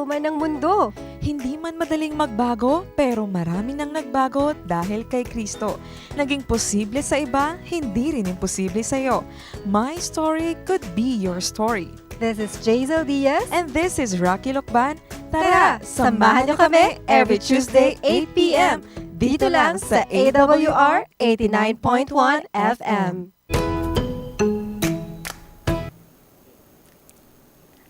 man ng mundo. Hindi man madaling magbago, pero marami nang nagbago dahil kay Kristo. Naging posible sa iba, hindi rin imposible sa iyo. My story could be your story. This is Jazel Diaz. And this is Rocky Lokban. Tara, samahan niyo kami every Tuesday 8 p.m. dito lang sa AWR 89.1 FM.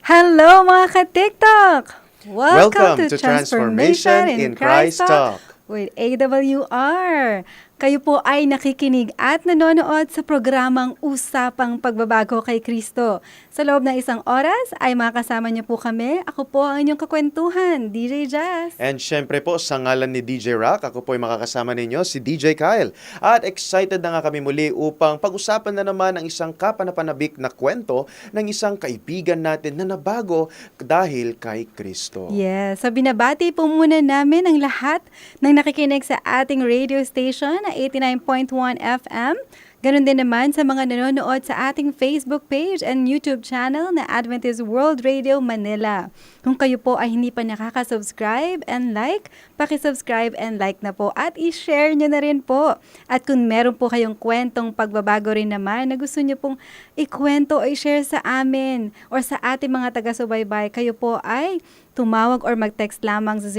Hello mga ka-TikTok! Welcome to Transformation in Christ Talk with AWR. Kayo po ay nakikinig at nanonood sa programang Usapang Pagbabago kay Kristo. Sa loob ng isang oras ay makasama niyo po kami. Ako po ang inyong kakwentuhan, DJ Jazz. And syempre po, sa ngalan ni DJ Rock, ako po ay makakasama ninyo, si DJ Kyle. At excited na nga kami muli upang pag-usapan na naman ang isang kapanapanabik na kwento ng isang kaibigan natin na nabago dahil kay Kristo. Yes, so binabati po muna namin ang lahat ng nakikinig sa ating radio station na 89.1 FM. Ganon din naman sa mga nanonood sa ating Facebook page and YouTube channel na Adventist World Radio Manila. Kung kayo po ay hindi pa nakaka-subscribe and like, paki-subscribe and like na po at i-share nyo na rin po. At kung meron po kayong kwentong pagbabago rin naman na gusto nyo pong ikwento o i-share sa amin or sa ating mga taga-subaybay, kayo po ay tumawag or mag-text lamang sa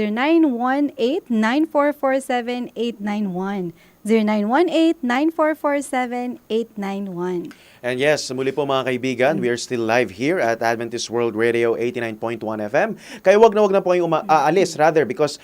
0918-9447-891. 0918-9447-891. And yes, muli po mga kaibigan, we are still live here at Adventist World Radio 89.1 FM. Kaya wag na po kayong aalis rather because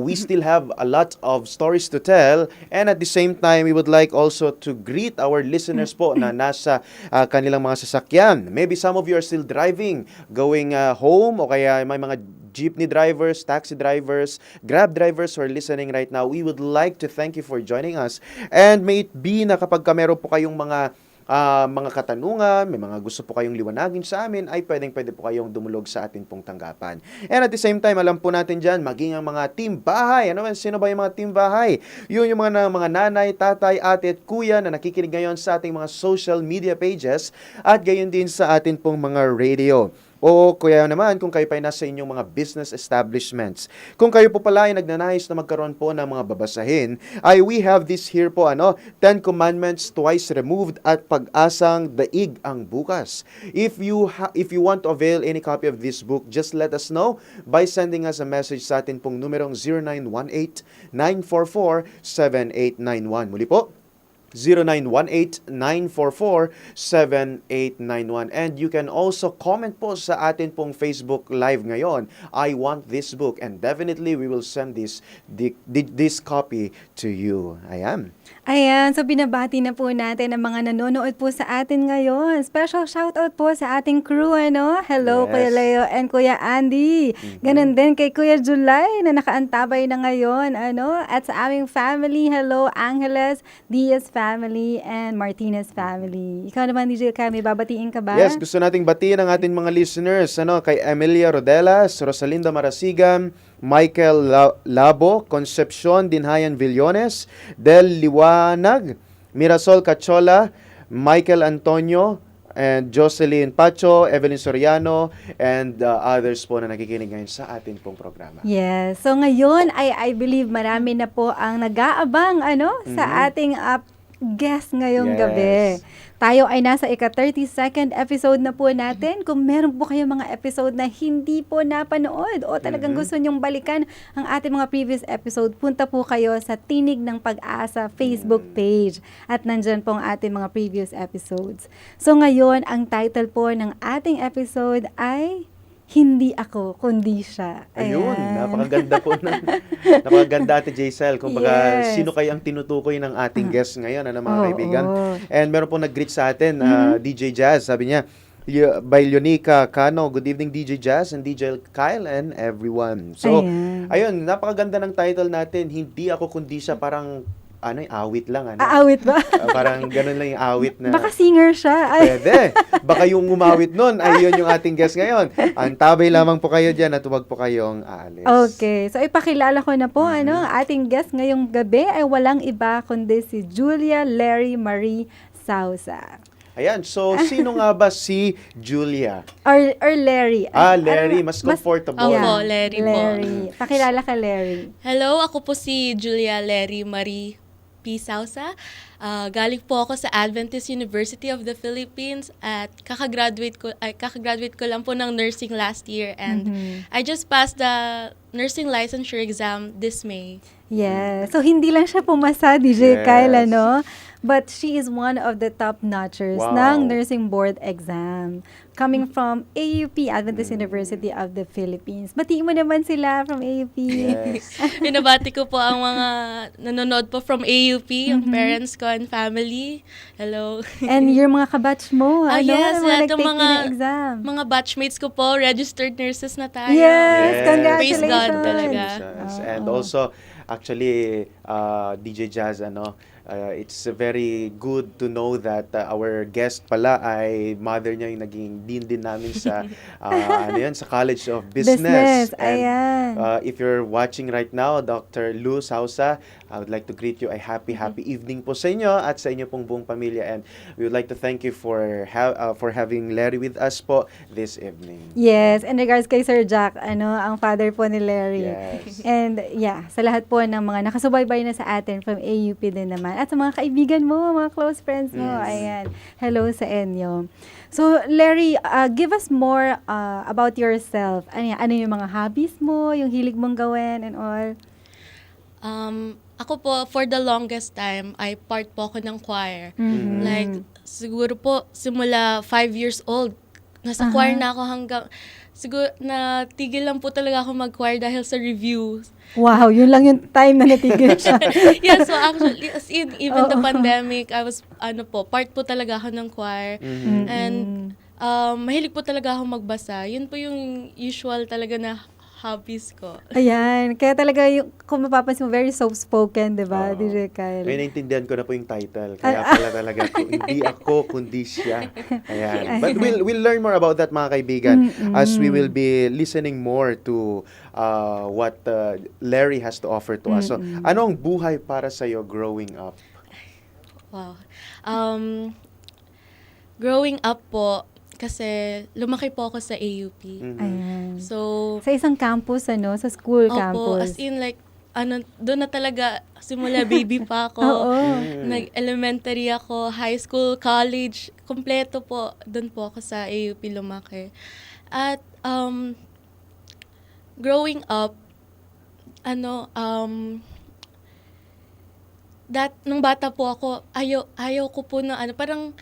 we still have a lot of stories to tell, and at the same time, we would like also to greet our listeners po na nasa kanilang mga sasakyan. Maybe some of you are still driving, going home, o kaya may mga jeepney drivers, taxi drivers, Grab drivers who are listening right now. We would like to thank you for joining us. And may it be na kapag meron po kayong mga katanungan, may mga gusto po kayong liwanagin sa amin, ay pwede po kayong dumulog sa atin pong tanggapan. And at the same time, alam po natin dyan, maging ang mga team bahay. Ano ba? Sino ba yung mga team bahay? Yun yung mga nanay, tatay, ate at kuya na nakikinig ngayon sa ating mga social media pages at gayon din sa atin pong mga radio. O kaya naman, kung kayo pa ay nasa inyong mga business establishments. Kung kayo po pala ay nagnanais na magkaroon po ng mga babasahin, ay we have this here po, 10 Commandments Twice Removed at Pag-asang Daig ang Bukas. If you want to avail any copy of this book, just let us know by sending us a message sa atin pong numerong 0918-944-7891. Muli po, 0918-944-7891. And you can also comment po sa atin pong Facebook Live ngayon. I want this book, and definitely we will send this copy to you. Ayan, so binabati na po natin ang mga nanonood po sa atin ngayon. Special shoutout po sa ating crew, Hello, Yes. Kuya Leo and Kuya Andy. Ganon din kay Kuya July na nakaantabay na ngayon, At sa aming family, hello, Angeles, Diaz family, and Martinez family. Ikaw naman, DJ Kyle, may babatiin ka ba? Yes, gusto nating batiin ang ating mga listeners, kay Emilia Rodelas, Rosalinda Marasigan, Michael Labo, Concepcion Dinhayan Villones, Del Liwanag, Mirasol Cachola, Michael Antonio, and Jocelyn Pacho, Evelyn Soriano, and others po na nakikinig ngayon sa atin pong programa. Yes. So ngayon, I believe marami na po ang nag-aabang sa ating guest ngayong gabi. Tayo ay nasa ika-32nd episode na po natin. Kung meron po kayong mga episode na hindi po napanood o talagang gusto nyong balikan ang ating mga previous episode, punta po kayo sa Tinig ng Pag-asa Facebook page. At nandyan po ang ating mga previous episodes. So ngayon, ang title po ng ating episode ay Hindi Ako, Kundi Siya. Ayun, napakaganda po. Napakaganda, Ate Jaisel. Kumbaga, sino kayo ang tinutukoy ng ating guest ngayon, mga kaibigan? And meron po nag-greet sa atin, DJ Jazz. Sabi niya, by Leonica Cano, good evening DJ Jazz and DJ Kyle and everyone. So, ayun, napakaganda ng title natin, Hindi Ako Kundi Siya, parang awit lang. Awit ba? Parang ganun lang yung awit na. Baka singer siya. Pwede. Baka yung umawit nun, ay yun yung ating guest ngayon. Antabay lamang po kayo dyan at huwag po kayong aalis. Okay. So, ipakilala ko na po, ang ating guest ngayong gabi ay walang iba kundi si Julia Larry Marie Sausa. Ayan, so sino nga ba si Julia? Or Larry. Larry, mas comfortable. Opo, Larry po. Larry. Pakilala ka, Larry. Hello, ako po si Julia Lery Marie P. Sausa. Galing po ako sa Adventist University of the Philippines at kakagraduate ko lang po ng nursing last year and I just passed the nursing licensure exam this May. Yes. So, hindi lang siya pumasa, DJ Yes. Kyle, ano? But she is one of the top notchers Wow. ng nursing board exam. Coming from AUP, Adventist University of the Philippines. Batiin mo naman sila from AUP. Yes. Binabati ko po ang mga nanonood po from AUP, yung parents ko and family. Hello. And your mga kabatch mo, ano? Yes, Ano lahat ng nag-take mga, ng exam. mga batchmates ko po, registered nurses na tayo. Yes, Yes. congratulations. Praise God talaga. And also, actually, DJ Jazz, it's very good to know that our guest pala ay mother niya yung naging dean din namin sa sa College of Business. And Ayan. if you're watching right now, Dr. Lou Sausa, I would like to greet you a happy evening po sa inyo at sa inyo pong buong pamilya, and we would like to thank you for having Larry with us po this evening. Yes, in regards kay Sir Jack, ang father po ni Larry. Yes. And yeah, sa lahat po ng mga nakasubaybay na sa atin from AUP din naman. At sa mga kaibigan mo, mga close friends mo. Yes. Ayan. Hello sa inyo. So, Larry, give us more about yourself. Ano yung mga hobbies mo, yung hilig mong gawin and all? Ako po, for the longest time, ay part po ako ng choir. Mhm. Like, siguro po, simula 5 years old, nasa choir na ako hanggang, siguro, natigil lang po talaga ako mag-choir dahil sa reviews. Wow, yun lang yung time na natigil siya. Yeah, so actually, as in, even the Oo. pandemic, I was, part po talaga ako ng choir. Mhm. And, mahilig po talaga ako magbasa. Yun po yung usual talaga na hobbies ko. Ayan. Kaya talaga, kung mapapansin mo, very soft-spoken, di ba, Oo. DJ Kyle? Ngayon, naintindihan ko na po yung title. Kaya pala talaga, hindi ako, kundi siya. Ayan. But we'll learn more about that, mga kaibigan, as we will be listening more to what Larry has to offer to us. So, anong buhay para sa'yo growing up? Wow. Growing up po, kasi lumaki po ako sa AUP. Ayan. So, Sa isang campus, sa school opo, campus. as in like, doon na talaga, simula baby pa ako. Oo. Nag-elementary ako, high school, college, kompleto po. Doon po ako sa AUP lumaki. At, growing up, nung bata po ako, ayaw ko po na, parang,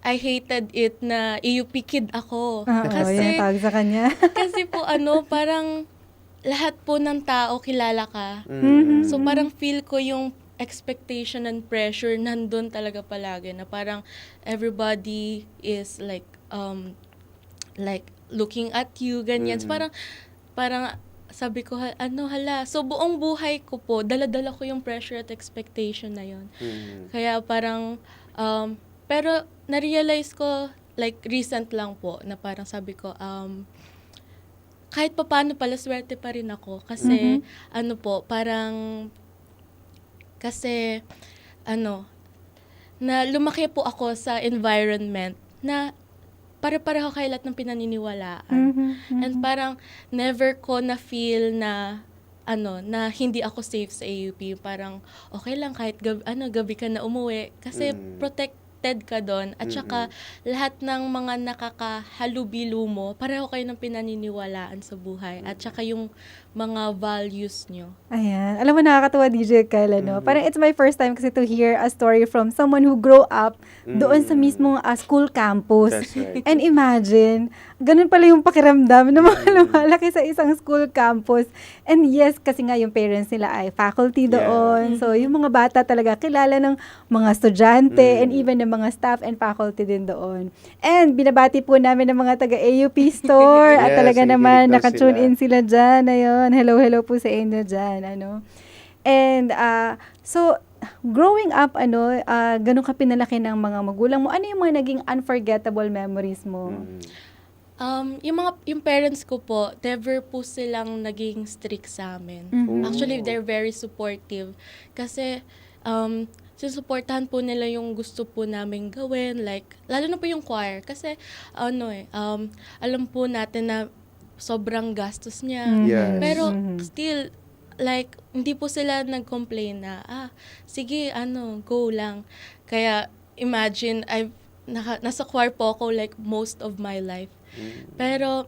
I hated it na AUP kid ako. Oo, yan ang tawag sa kanya. Kasi po parang lahat po ng tao kilala ka. Mhm. So parang feel ko yung expectation and pressure nandun talaga palagi na parang everybody is like looking at you, ganyan. So parang sabi ko, hala. So buong buhay ko po, dala-dala ko yung pressure at expectation na yun. Kaya parang, pero na-realize ko, like recent lang po, na parang sabi ko, kahit papaano pala, swerte pa rin ako. Kasi, na lumaki po ako sa environment na pare-pareho kayo lahat ng pinaniniwalaan. Mhm. And parang never ko na feel na na hindi ako safe sa AUP. Parang okay lang kahit gabi ka na umuwi kasi protected ka doon at saka lahat ng mga nakakahalubilo mo, pareho kayo ng pinaniniwalaan sa buhay at saka yung mga values nyo. Ayan. Alam mo, nakakatuwa, DJ Kyle, Parang it's my first time kasi to hear a story from someone who grew up doon sa mismong school campus. That's right. And imagine, ganun pala yung pakiramdam na mga lumalaki sa isang school campus. And yes, kasi nga yung parents nila ay faculty doon. So, yung mga bata talaga kilala ng mga estudyante and even ng mga staff and faculty din doon. And binabati po namin ng mga taga-AUP store at Yes, talaga nakikinig naman daw nakatune sila. in sila dyan. Ayun. Hello po sa inyo dyan. And so, growing up, ganun ka pinalaki ng mga magulang mo. Ano yung mga naging unforgettable memories mo? Yung parents ko po, never po silang naging strict sa amin. Mhm. Actually, they're very supportive. Kasi, sinusuportahan po nila yung gusto po namin gawin, like, lalo na po yung choir. Kasi, alam po natin na sobrang gastos niya. Yes. Pero, still, like, hindi po sila nag-complain na, sige, go lang. Kaya, imagine, nasa choir po ako, like, most of my life. Pero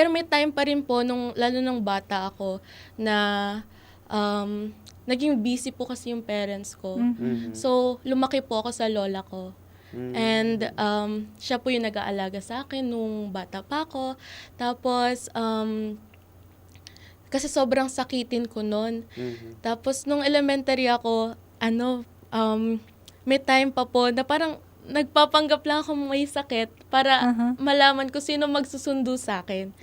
may time pa rin po, lalo nung bata ako, na naging busy po kasi yung parents ko. So, lumaki po ako sa lola ko. And siya po yung nag-aalaga sa akin nung bata pa ako. Tapos, kasi sobrang sakitin ko noon. Tapos, nung elementary ako, may time pa po na parang nagpapanggap lang ako may sakit para malaman ko sino magsusundo sa akin.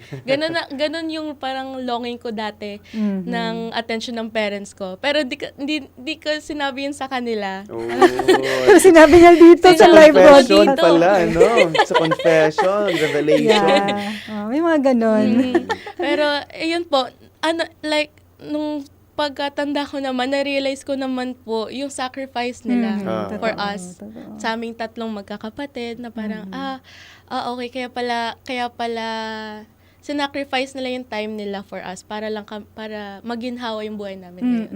Ganun yung parang longing ko dati ng attention ng parents ko. Pero di ko sinabi yun sa kanila. Oh. Pero sinabi niya dito sa live Confession broadcast. pala, no? Sa confession, revelation. Yeah. May mga ganon. Pero, ayun po, like, nung pagkatanda ko naman, na-realize ko naman po yung sacrifice nila for Totoo, us. totoo. Sa aming tatlong magkakapatid na parang, okay, kaya pala sinacrifice nila yung time nila for us para maginhawa yung buhay namin ngayon.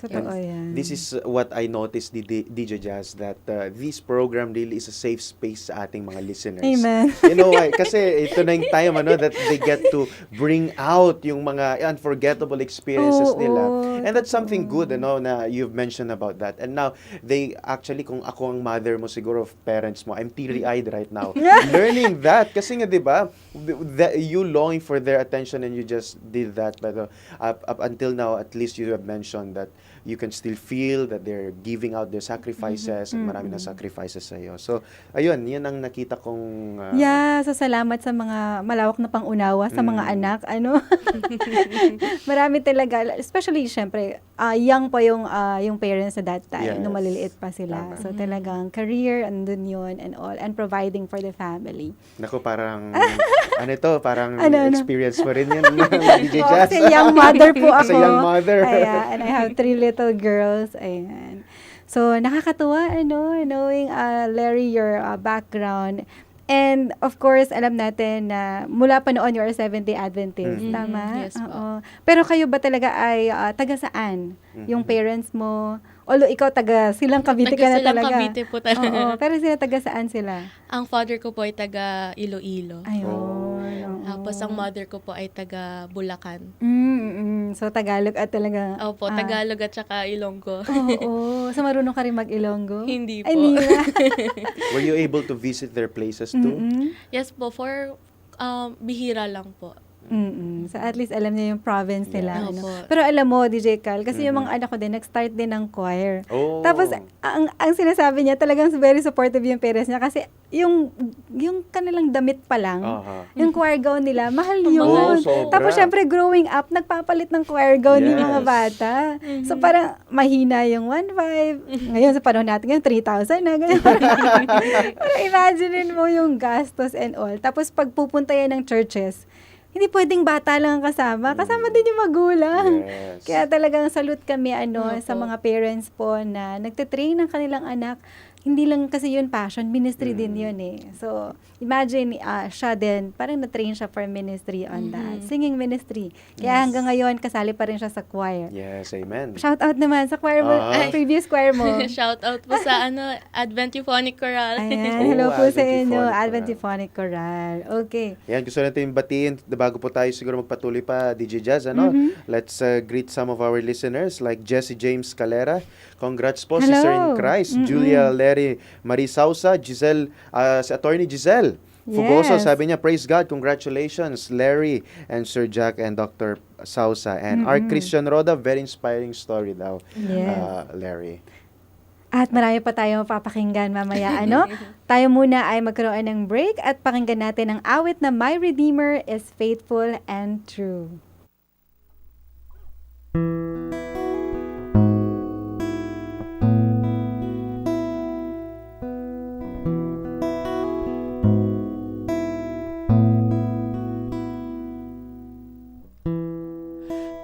Totoo yan. This is what I noticed, DJ Jazz, that this program really is a safe space sa ating mga listeners. Amen. You know why? Kasi ito na yung time that they get to bring out yung mga unforgettable experiences nila. And that's something good, na you've mentioned about that. And now, they actually, kung ako ang mother mo, siguro of parents mo, I'm teary-eyed right now. Learning that. Kasi nga, di ba, you longing for their attention and you just did that. But up until now, at least you have mentioned that you can still feel that they're giving out their sacrifices at marami na sacrifices sa iyo. So, ayun, yan ang nakita kong... So salamat sa mga malawak na pangunawa sa mga anak. Marami talaga, especially, syempre, young pa yung parents at that time, nung maliliit pa sila. Tama. So talagang career, andun yun, and all, and providing for the family. Naku, parang... parang Ano? experience mo rin yan, DJ Oo, Jazz. kasi young mother po ako. Kasi young mother. Ayan, and I have 3 little girls. Ayan. So, nakakatuwa, knowing, Larry, your background. And, of course, alam natin na mula pa noon, you're a Seventh-day Adventist. Tama? Yes po. Oo. Pero kayo ba talaga ay taga saan? Yung parents mo? Although ikaw silang Cavite ka na Taga-Silang talaga. Cavite po talaga. Oo, pero sila taga saan sila? Ang father ko po ay taga Iloilo. Ayun. oo. Tapos ang mother ko po ay taga Bulacan. So, Tagalog at talaga... Opo, Tagalog at saka Ilonggo. Oo. So, marunong ka rin mag-Ilonggo? Hindi Ay, po. hindi na. Were you able to visit their places too? Yes po, for bihira lang po. So, at least alam niya yung province nila. Yes. Ano? Opo. Pero alam mo, DJ Cal, kasi yung mga anak ko din, nag-start din ng choir. Oh. Tapos, ang sinasabi niya, talagang very supportive yung parents niya kasi yung kanilang damit pa lang, yung choir gown nila, mahal yun. Oh, sobra. Tapos, syempre, growing up, nagpapalit ng choir gown yung mga Yes. bata. So, parang mahina yung 1,500. Ngayon, sa panahon natin, yung 3,000 na. Ganyan. Parang imagine mo yung gastos and all. Tapos, pag pupunta yan ng churches, hindi pwedeng bata lang ang kasama. Kasama din yung magulang. Yes. Kaya talagang salute kami sa Opo. mga parents po na nagte-train ng kanilang anak. Hindi lang kasi yun passion, ministry din yun eh. So, imagine siya din, parang na-train siya for ministry on that. Singing ministry. Kaya hanggang ngayon, kasali pa rin siya sa choir. Yes, amen. Shout out naman sa choir mo, previous choir mo. Shout out po sa Advent Euphonic Choral. Ayan, Oh, hello po sa Advent inyo, Euphonic Advent Choral. Euphonic Choral. Okay. Yan, gusto natin batiin, bago po tayo siguro magpatuloy pa, DJ Jazz, Let's greet some of our listeners like Jesse James Calera. Congrats po, Hello. Sister in Christ. Julia Lery Marie Sausa, Giselle, si Attorney Giselle Fugoso, Yes. sabi niya, praise God, congratulations, Larry and Sir Jack and Dr. Sausa. And our Christian Roda, very inspiring story daw, Yes. Larry. At marami pa tayong papakinggan mamaya, Tayo muna ay magkaroon ng break at pakinggan natin ang awit na My Redeemer is Faithful and True.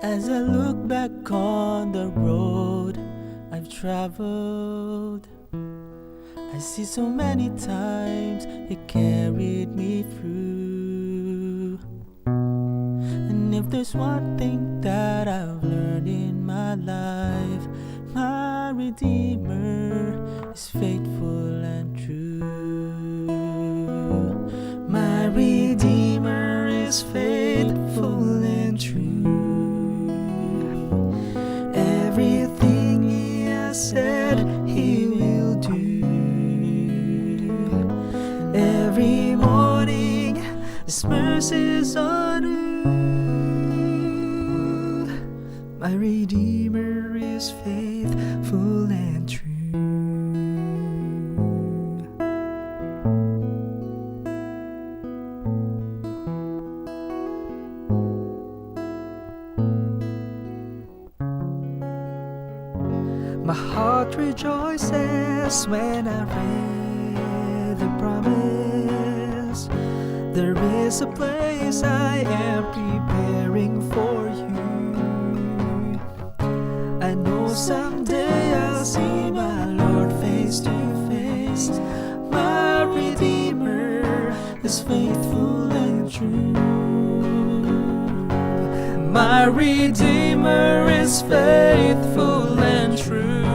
As I look back on the road I've I've traveled, I see so many times it carried me through. And if there's one thing that I've learned in my life, my Redeemer is faithful and true. My Redeemer is faithful and true. Everything He has said He will do. Every morning His mercies are new. My Redeemer is faithful and true. My heart rejoices when I read the promise. There is a place I am preparing for you. I know someday I'll see my Lord face to face. My Redeemer is faithful and true. My Redeemer is faithful and true.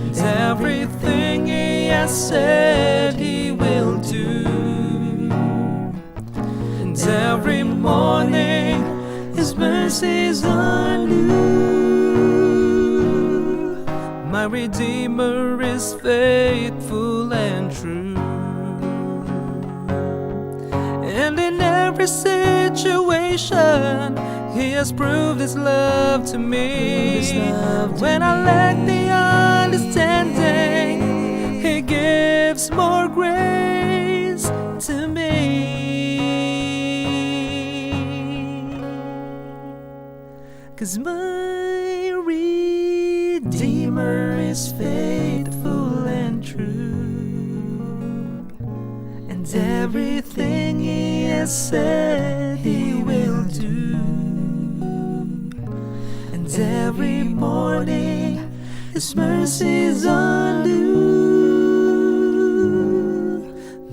And everything He has said He will do. And every morning His mercies are new. My Redeemer is faithful and true. And in every situation He has proved His love to me. When I lack the understanding, He gives more grace to me. 'Cause my Redeemer is faithful and true. And everything He has said He will do. And every morning His mercies are new.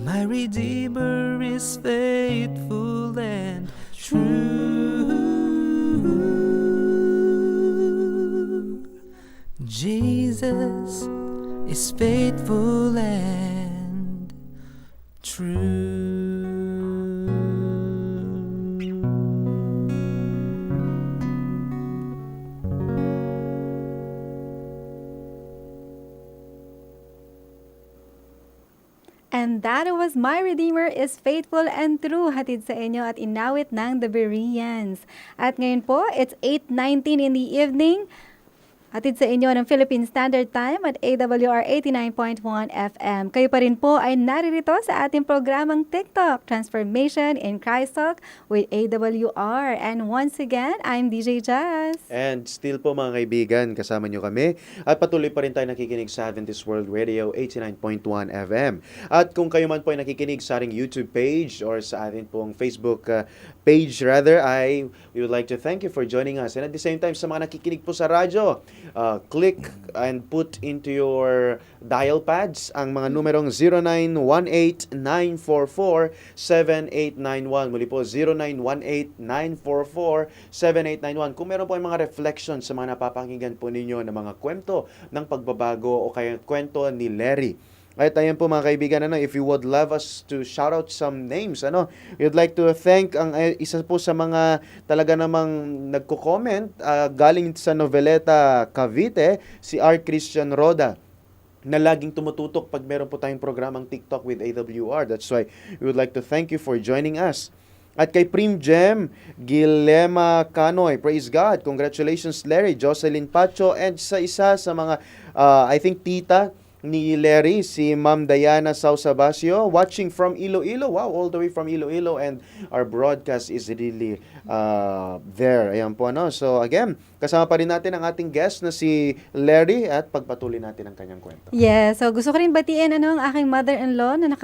My Redeemer is faithful and true. Jesus is faithful and true. And that was My Redeemer is Faithful and True, hatid sa inyo at inawit ng The Bereans. At ngayon po, it's 8:19 in the evening. Hatid sa inyo ng Philippine Standard Time at AWR 89.1 FM. Kayo pa rin po ay naririto sa ating programang TikTok, Transformation in Christ Talk with AWR. And once again, I'm DJ Jazz. And still po mga kaibigan, kasama nyo kami. At patuloy pa rin tayo nakikinig sa Adventist World Radio 89.1 FM. At kung kayo man po ay nakikinig sa ating YouTube page or sa ating pong Facebook page rather, we would like to thank you for joining us. And at the same time, sa mga nakikinig po sa radyo, click and put into your dial pads ang mga numerong 0918-944-7891. Muli po, 0918-944-7891. Kung meron po ay mga reflection sa mga napapakinggan po ninyo ng mga kwento ng pagbabago o kaya kwento ni Larry. At ayan po mga kaibigan, if you would love us to shout out some names, we'd like to thank ang isa po sa mga talaga namang nagko-comment galing sa Noveleta, Cavite, si R. Christian Roda, na laging tumututok pag meron po tayong programang TikTok with AWR. That's why we would like to thank you for joining us. At kay Prim Gem, Gilema Canoy, praise God. Congratulations Larry, Jocelyn Pacho, and sa isa sa mga, I think tita ni Larry, si Ma'am Diana Sausabasio, watching from Iloilo. Wow, all the way from Iloilo, and our broadcast is really there. Ayan po, So again, kasama pa rin natin ang ating guest na si Larry at pagpatuloy natin ang kanyang kwento. Yes, so gusto ko rin batiin ang aking mother-in-law na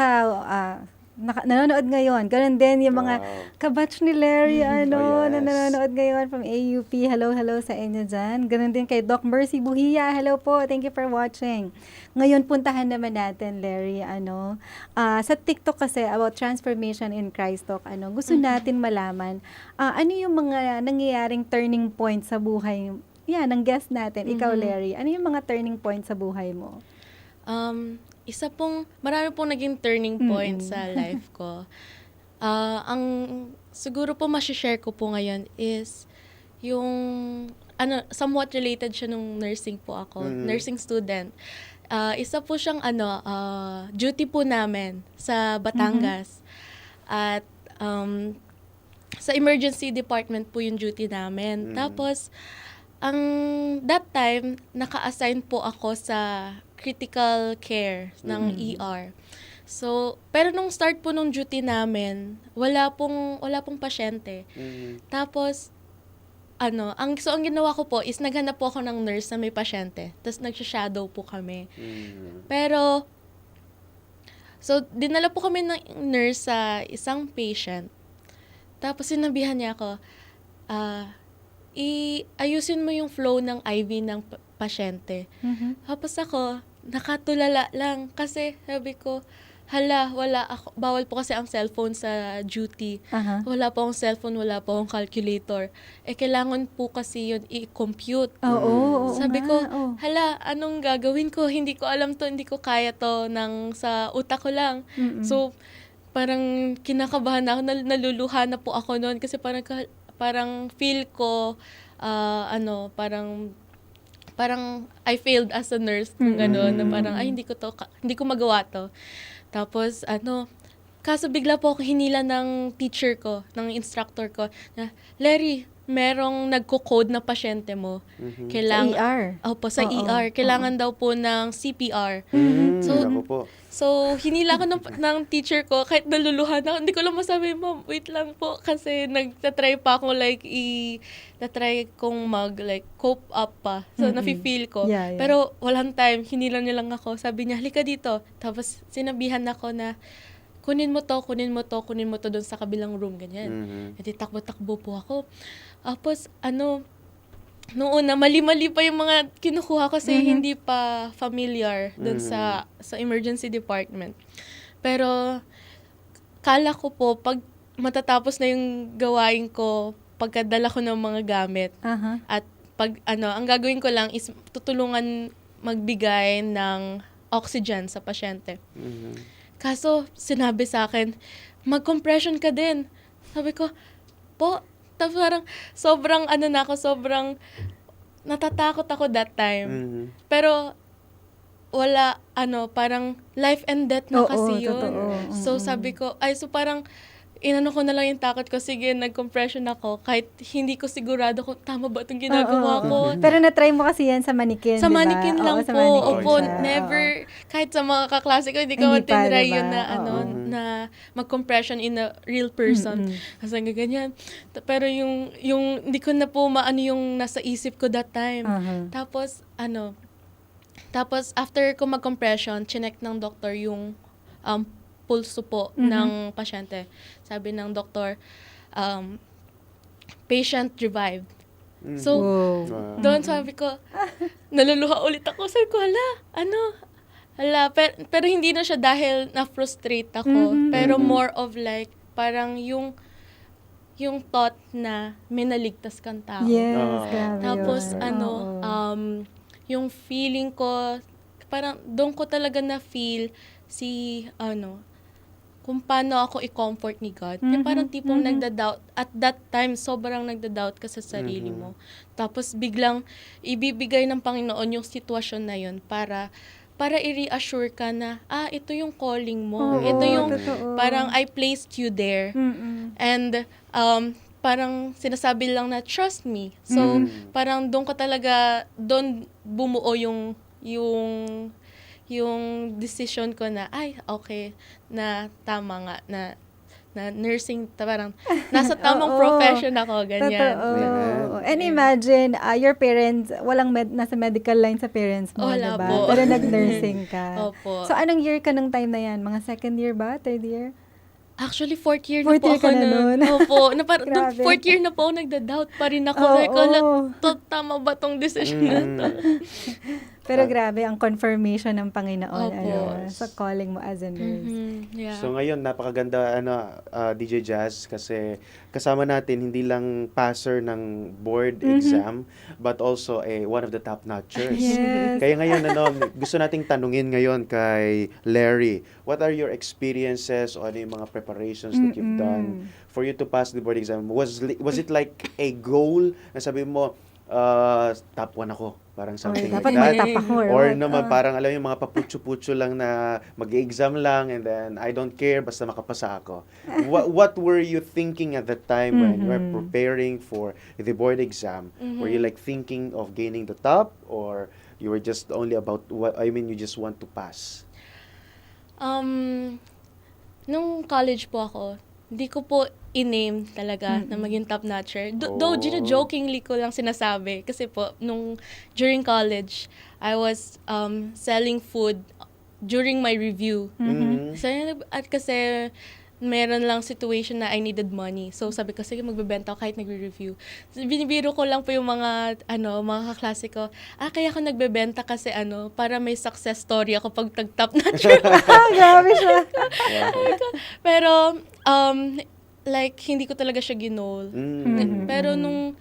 nanonood ngayon. Ganun din yung mga Wow. kabatch ni Larry, Oh, na yes. nanonood ngayon from AUP. Hello, hello sa inyo dyan. Ganun din kay Doc Mercy Buhia. Hello po. Thank you for watching. Ngayon, puntahan naman natin, Larry, sa TikTok kasi about transformation in Christ Talk, gusto natin malaman, ano yung mga nangyayaring turning point sa buhay, ng guest natin, ikaw, Larry. Ano yung mga turning point sa buhay mo? Marami pong naging turning point sa life ko. Ang siguro po share ko po ngayon is yung, somewhat related siya nung nursing po ako, nursing student. Isa po siyang, duty po namin sa Batangas. At, sa emergency department po yung duty namin. Tapos, that time, naka-assign po ako sa critical care ng ER. So, pero nung start po nung duty namin, wala pong pasyente. Tapos, ang ginawa ko po is naghanap po ako ng nurse na may pasyente. Tapos nagsha-shadow po kami. Pero, so, dinala po kami ng nurse sa isang patient. Tapos sinabihan niya ako, ayusin mo yung flow ng IV ng pasyente. Tapos ako, nakatulala lang kasi sabi ko, bawal po kasi ang cellphone sa duty. Wala po akong cellphone, wala po akong calculator. Kailangan po kasi yun i-compute. Oo, Sabi nga, ko, oo. anong gagawin ko? Hindi ko alam to, hindi ko kaya to sa utak ko lang. So, parang kinakabahan na ako, naluluha na po ako noon kasi parang feel ko, parang I failed as a nurse, kung gano'n, na parang, hindi ko magawa to. Tapos, kaso bigla po ako hinila ng teacher ko, ng instructor ko, na, Larry, merong nagko-code na pasyente mo. Sa ER? Opo, sa Oo, ER. Kailangan daw po ng CPR. Ako po. So, hinila ko ng teacher ko, kahit naluluhan ako, hindi ko lang masabi, ma'am, wait lang po, kasi nagtatry pa ako, natry kong cope up pa. So, nafe-feel ko. Yeah. Pero, walang time, hinila niya lang ako. Sabi niya, halika dito. Tapos, sinabihan ako na, kunin mo to doon sa kabilang room, ganyan. Edi takbo-takbo po ako. Tapos, noong una, mali-mali pa yung mga kinukuha ko kasi hindi pa familiar doon sa emergency department. Pero, kala ko po, pag matatapos na yung gawain ko, pagkadala ko ng mga gamit, at ang gagawin ko lang is tutulungan magbigay ng oxygen sa pasyente. Kaso, sinabi sa akin, mag-compression ka din. Sabi ko, po, tapos parang sobrang natatakot ako that time. Pero, wala, parang life and death na kasi yun. Totoo. So, sabi ko, parang, inano ko na lang yung takot ko, sige, nag-compression ako, kahit hindi ko sigurado kung tama ba itong ginagawa ko. Pero na-try mo kasi yan sa manikin, Sa di ba? manikin lang Oo, sa po. manikin Opo, siya. never, kahit sa mga kaklase ko, hindi ko Hindi pa, tinry diba? yun na, Oo. na mag-compression in a real person. Kasi hanggang ganyan. Pero yung, hindi ko na po maano yung nasa isip ko that time. Tapos, tapos after ko mag-compression, chinek ng doktor yung pulso po ng pasyente. Sabi ng doktor, patient revived. So, Wow. doon sabi ko, naluluha ulit ako. Sabi ko, pero hindi na siya dahil na-frustrate ako. Pero more of parang yung thought na may naligtas kang tao. Yes, Oo. grabe Tapos, yun. Oo. yung feeling ko, parang doon ko talaga na-feel kung paano ako i-comfort ni God. Yung parang tipong nagda-doubt. At that time, sobrang nagda-doubt ka sa sarili mo. Tapos biglang ibibigay ng Panginoon yung sitwasyon na yun para i-reassure ka na, ito yung calling mo. Oo, Ito yung, totoo. parang I placed you there. And, parang sinasabi lang na, trust me. So, parang doon bumuo yung decision ko na, okay, na tama nga, na nursing, parang nasa tamang Oo. profession ako, ganyan. Totoo. Amen. And imagine, your parents, walang nasa medical line sa parents mo, Wala diba? po. Pero nag-nursing ka. Opo. So, anong year ka nung time na yan? Mga second year ba? Third year? Actually, fourth year na Fourth po year ako ka na nun. Opo. Na parang, Grabe. fourth year na po ako nagda-doubt pa rin ako. Oo. Like, wala, tama ba tong decision na to? Pero grabe ang confirmation ng Panginoon Opo. ano, sa calling mo as a nurse. Yeah. So ngayon napakaganda DJ Jazz kasi kasama natin hindi lang passer ng board exam but also one of the top notchers. Yes. Kaya ngayon gusto nating tanungin ngayon kay Larry, what are your experiences o ano yung mga preparations that you've done for you to pass the board exam? Was it like a goal na sabi mo top 1 ako? Parang something dapat like that. mag-top ako, Or what? naman parang alam mo yung mga paputso-putso lang na mag-exam lang and then I don't care basta makapasa ako. What were you thinking at that time when you were preparing for the board exam? Were you like thinking of gaining the top or you were just only about you just want to pass? Nung college po ako, hindi ko po in-name talaga na maging top-notcher. Though, jokingly ko lang sinasabi. Kasi po, during college, I was selling food during my review. At kasi, meron lang situation na I needed money. So, sabi ko, sige, magbebenta ako kahit nagre-review. So, binibiro ko lang po yung mga kaklase ko. Kaya ako nagbebenta kasi para may success story ako pag top-notcher. Grabe siya. Pero, like, hindi ko talaga siya ginol. Pero nung,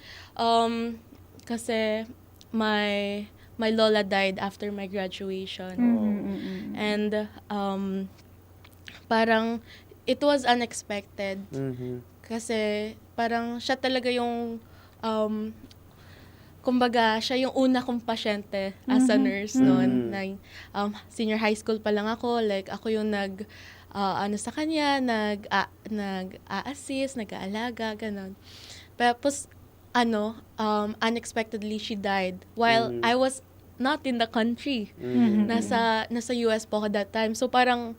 kasi, my lola died after my graduation. And, parang, it was unexpected. Kasi, parang, siya talaga yung, kumbaga, siya yung una kong pasyente as a nurse noon. Senior high school pa lang ako. Like, ako yung sa kanya, nag-a-assist, nag-aalaga, ganon. Tapos, unexpectedly, she died while I was not in the country. Nasa US po ako that time. So, parang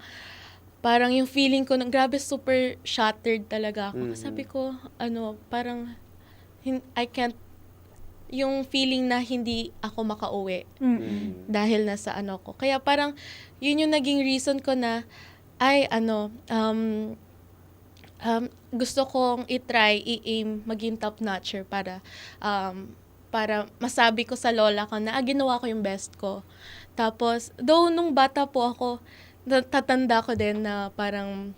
yung feeling ko, grabe, super shattered talaga ako. Sabi ko, parang, I can't, yung feeling na hindi ako makauwi dahil nasa ko. Kaya parang, yun yung naging reason ko na, gusto kong i-aim maging top-notcher para masabi ko sa lola ko na ginawa ko yung best ko. Tapos, though nung bata po ako, tatanda ko din na parang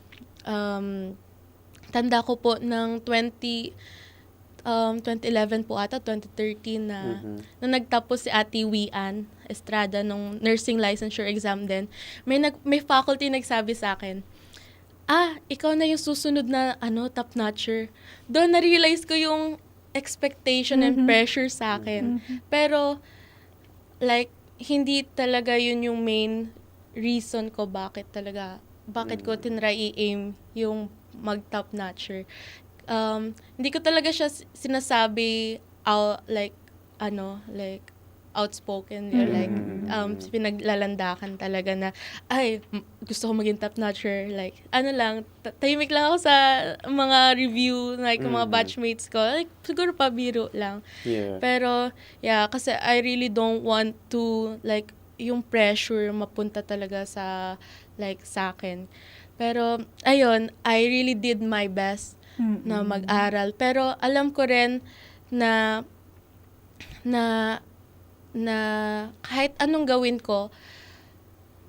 tanda ko po ng 2011 po ata, 2013 na nung nagtapos si Ate Wian Estrada nung nursing licensure exam din, may faculty nagsabi sa akin, ikaw na yung susunod na top-notcher. Doon na-realize ko yung expectation and pressure sa akin. Pero, like, hindi talaga yun yung main reason ko bakit ko tinry i-aim yung mag-top-notcher. Hindi ko talaga siya sinasabi like outspoken or like pinaglalandakan talaga na gusto ko maging top-notcher, like tahimik lang ako sa mga review, like mga batchmates ko, like siguro pabiro lang. Pero kasi I really don't want to like yung pressure mapunta talaga sa akin. Pero ayun, I really did my best na mag-aral. Pero alam ko rin na kahit anong gawin ko,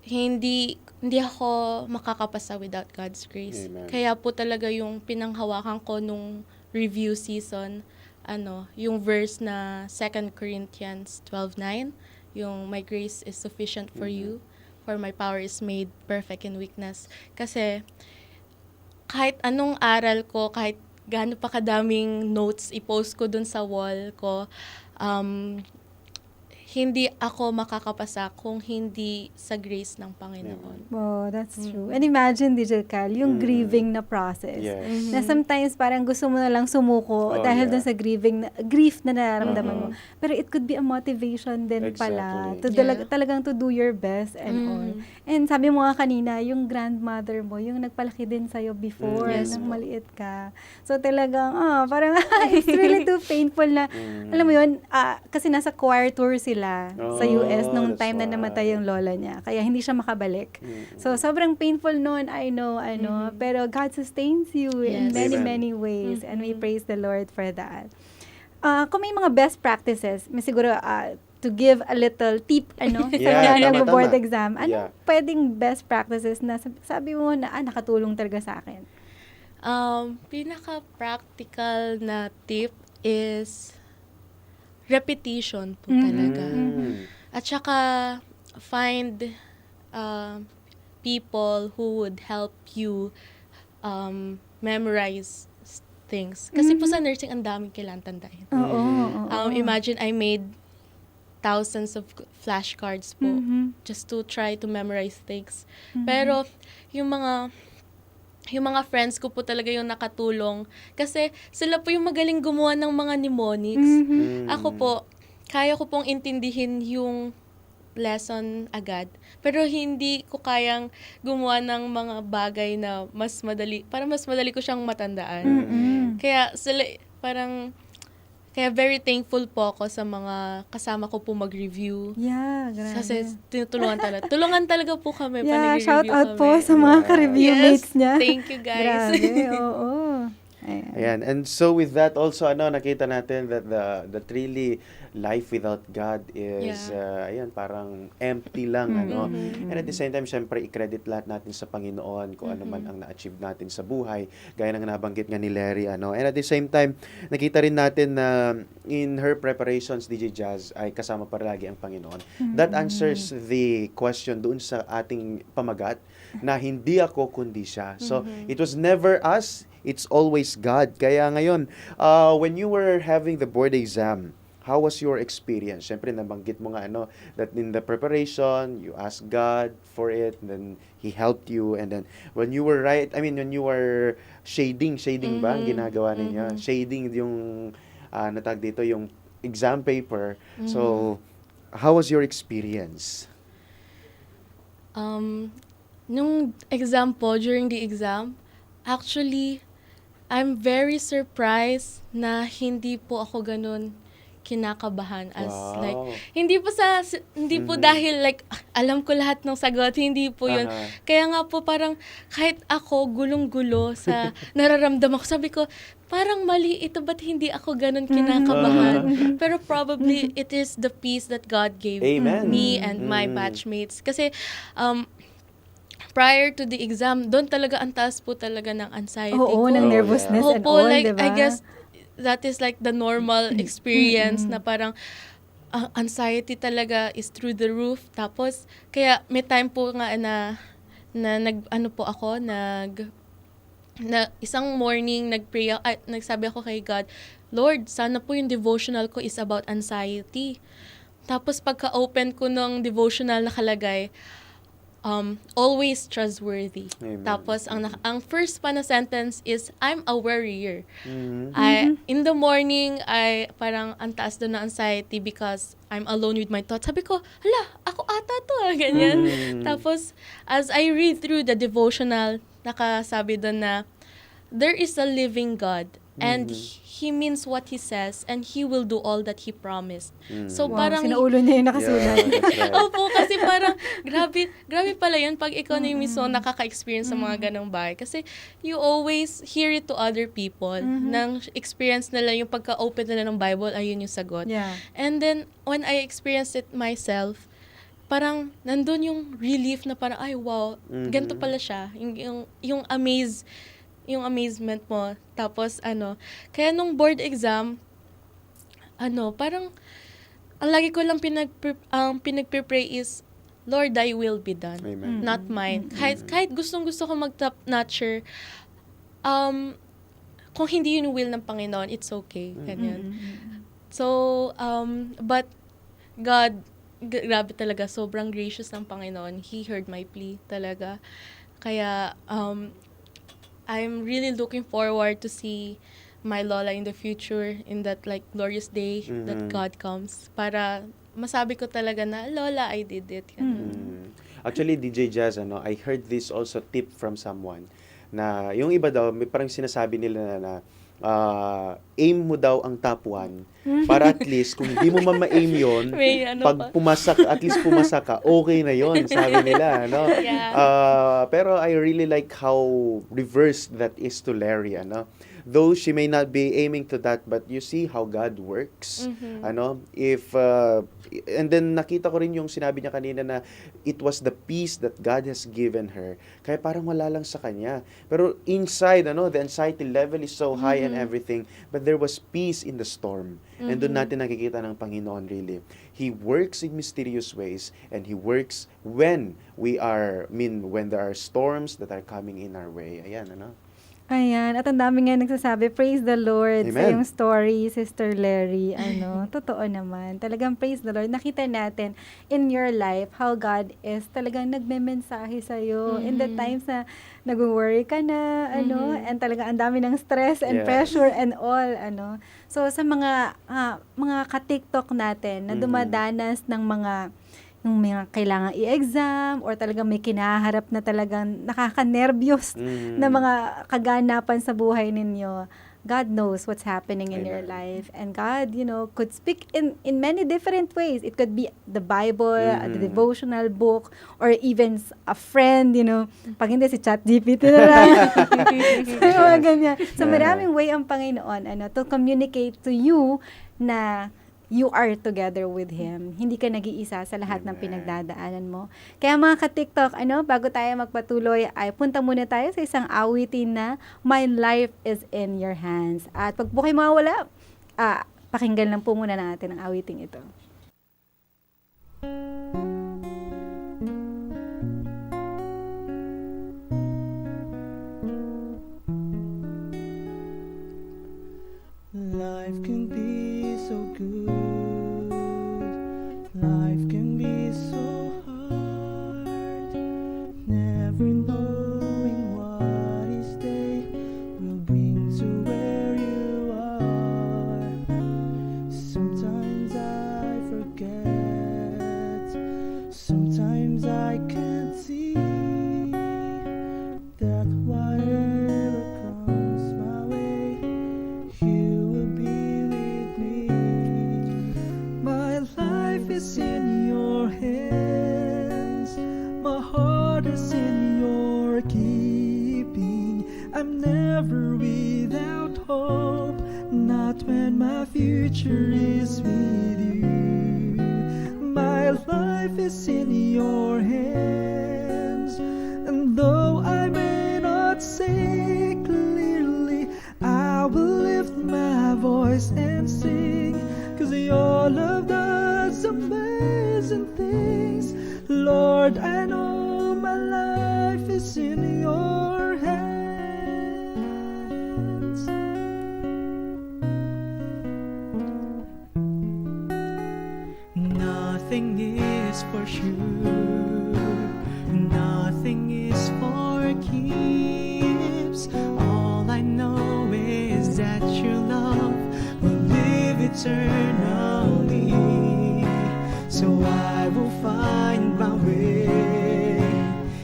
hindi ako makakapasa without God's grace. Amen. Kaya po talaga yung pinanghawakan ko nung review season, yung verse na 2 Corinthians 12:9, yung my grace is sufficient for you, for my power is made perfect in weakness. Kasi kahit anong aral ko, kahit gaano pa kadaming notes i-post ko dun sa wall ko, hindi ako makakapasa kung hindi sa grace ng Panginoon. Oh, that's true. And imagine, DJ Cal, yung grieving na process. Yes. Na sometimes parang gusto mo na lang sumuko dahil dun sa grief na nararamdaman mo. Pero it could be a motivation din pala to Exactly. talagang to do your best and all. And sabi mo nga kanina, yung grandmother mo, yung nagpalaki din sa'yo before, Yes nang po. maliit ka. So talagang, parang it's really too painful na, alam mo yun, kasi nasa choir tour sila sa US nung that's time na namatay why. yung lola niya. Kaya hindi siya makabalik. So sobrang painful noon, I know, pero God sustains you in Yes. many, Amen. many ways. And we praise the Lord for that. Kung may mga best practices, may siguro to give a little tip, sa Yeah, mga tama, nag-board tama. exam, ano Yeah. pwedeng best practices na sabi mo na, nakatulong talaga sa akin? Pinaka-practical na tip is repetition po talaga. At saka find people who would help you memorize things. Kasi po sa nursing, ang daming kailangan tandahin. Oo. Imagine I made thousands of flashcards po just to try to memorize things. Pero yung mga friends ko po talaga yung nakatulong kasi sila po yung magaling gumawa ng mga mnemonics. Ako po, kaya ko pong intindihin yung lesson agad. Pero hindi ko kayang gumawa ng mga bagay na mas madali, para mas madali ko siyang matandaan. Kaya kaya very thankful po ako sa mga kasama ko po mag-review. Yeah, grabe. Kasi tinutulungan talaga. Tulungan talaga po kami pa Yeah, nag-review shout out kami. po sa mga ka-review mates niya. Thank you guys. Grabe, oo. Ayan. Ayan. And so with that also, nakita natin that the really life without God is, ayan, parang empty lang, And at the same time, syempre, i-credit lahat natin sa Panginoon kung ano man ang na-achieve natin sa buhay, gaya ng nabanggit nga ni Larry, And at the same time, nakita rin natin na in her preparations, DJ Jazz, ay kasama pa lagi ang Panginoon. That answers the question doon sa ating pamagat na hindi ako kundi siya. So, it was never us, it's always God. Kaya ngayon, when you were having the board exam, how was your experience? Siyempre, nabanggit mo nga, that in the preparation, you asked God for it, and then He helped you, and then when you were when you were shading ba ang ginagawa ninyo? Shading yung, natag dito, yung exam paper. So, how was your experience? Nung exam po, during the exam, actually, I'm very surprised na hindi po ako ganun kinakabahan as Wow. like hindi po dahil like alam ko lahat ng sagot, hindi po yun. Kaya nga po parang kahit ako gulong-gulo sa nararamdaman ko, sabi ko parang mali ito, ba't hindi ako ganun kinakabahan? Pero probably it is the peace that God gave Amen. me and my batchmates. Kasi prior to the exam, doon talaga ang taas po talaga ng anxiety Oo, ko. ng nervousness and Opo, all, like, diba? I guess, that is like the normal experience na parang anxiety talaga is through the roof. Tapos, kaya may time po nga na isang morning, nagsabi ako kay God, Lord, sana po yung devotional ko is about anxiety. Tapos, pagka-open ko ng devotional nakalagay, always trustworthy. Amen. Tapos, ang first pa na sentence is, I'm a worrier. Mm-hmm. In the morning, parang ang taas doon na anxiety because I'm alone with my thoughts. Sabi ko, hala, ako ata to, ganyan. Tapos, as I read through the devotional, nakasabi doon na, there is a living God, and He means what He says, and He will do all that He promised. So, Wow, parang, sinaulo niya yung nakasulat. Yeah, that's right. opo, kasi parang, grabe pala yun pag ikaw na yung mismo nakaka-experience sa mga ganong bagay. Kasi you always hear it to other people. Nang experience nila yung pagka-open nila ng Bible, ayun yung sagot. Yeah. And then, when I experienced it myself, parang nandun yung relief na parang, ay wow, ganito pala siya. Yung amazement mo. Tapos, kaya nung board exam, parang, ang lagi ko lang pinagpipray is, Lord, thy will be done. Amen. Not mine. Kahit gustong-gusto ko mag-top notcher, kung hindi yun yung will ng Panginoon, it's okay. Ganyan. So, but God, grabe talaga, sobrang gracious ng Panginoon. He heard my plea talaga. Kaya, I'm really looking forward to see my Lola in the future, in that like glorious day that God comes. Para masabi ko talaga na, Lola, I did it. Actually, DJ Jazz, I heard this also tip from someone na yung iba daw, may parang sinasabi nila na aim mo daw ang top 1 para at least kung hindi mo ma-aim yon, May ano pag pa. at least pumasa ka, okay na yon, sabi nila, no? Yeah. Pero I really like how reversed that is to Larry, though she may not be aiming to that, but you see how God works. If and then nakita ko rin yung sinabi niya kanina na it was the peace that God has given her. Kaya parang wala lang sa kanya. Pero inside, the anxiety level is so high and everything, but there was peace in the storm. And doon natin nakikita ng Panginoon really. He works in mysterious ways, and He works when when there are storms that are coming in our way. Ayan, Ayan, at ang dami nga nagsasabi, praise the Lord sa Amen. yung story, Sister Larry. Totoo naman. Talagang praise the Lord. Nakita natin in your life how God is talagang nagme-mensahe sa'yo in the times na nag-worry ka na, and talagang ang dami ng stress and Yes. pressure and all, So, sa mga ka-TikTok natin na dumadanas ng yung mga kailangan i-exam or talagang may kinaharap na talagang nakaka-nervyos na mga kaganapan sa buhay ninyo, God knows what's happening in your life. And God, could speak in many different ways. It could be the Bible, the devotional book, or even a friend, Pag hindi, si ChatGPT na lang. So, mga ganyan. So, maraming way ang Panginoon, to communicate to you na you are together with Him. Hindi ka nag-iisa sa lahat ng pinagdadaanan mo. Kaya mga ka-TikTok, bago tayo magpatuloy, ay punta muna tayo sa isang awitin na My Life is in Your Hands. At pag po kayo mawala, pakinggan lang po muna natin ang awiting ito. Life can be so good. Life can be so hard. Never knowing what each day will bring to where you are. Sometimes I forget. Sometimes I can't see that whatever comes my way, you will be with me. My life is in your hands. My heart is in your keeping. I'm never without hope, not when my future is with you. My life is in your hands, and though I may not say clearly, I will lift my voice and sing, 'cause your love does amazing things. Lord, I know my life is in your hands. Nothing is for sure, nothing is for keeps. All I know is that your love will live eternally. So I will find my way,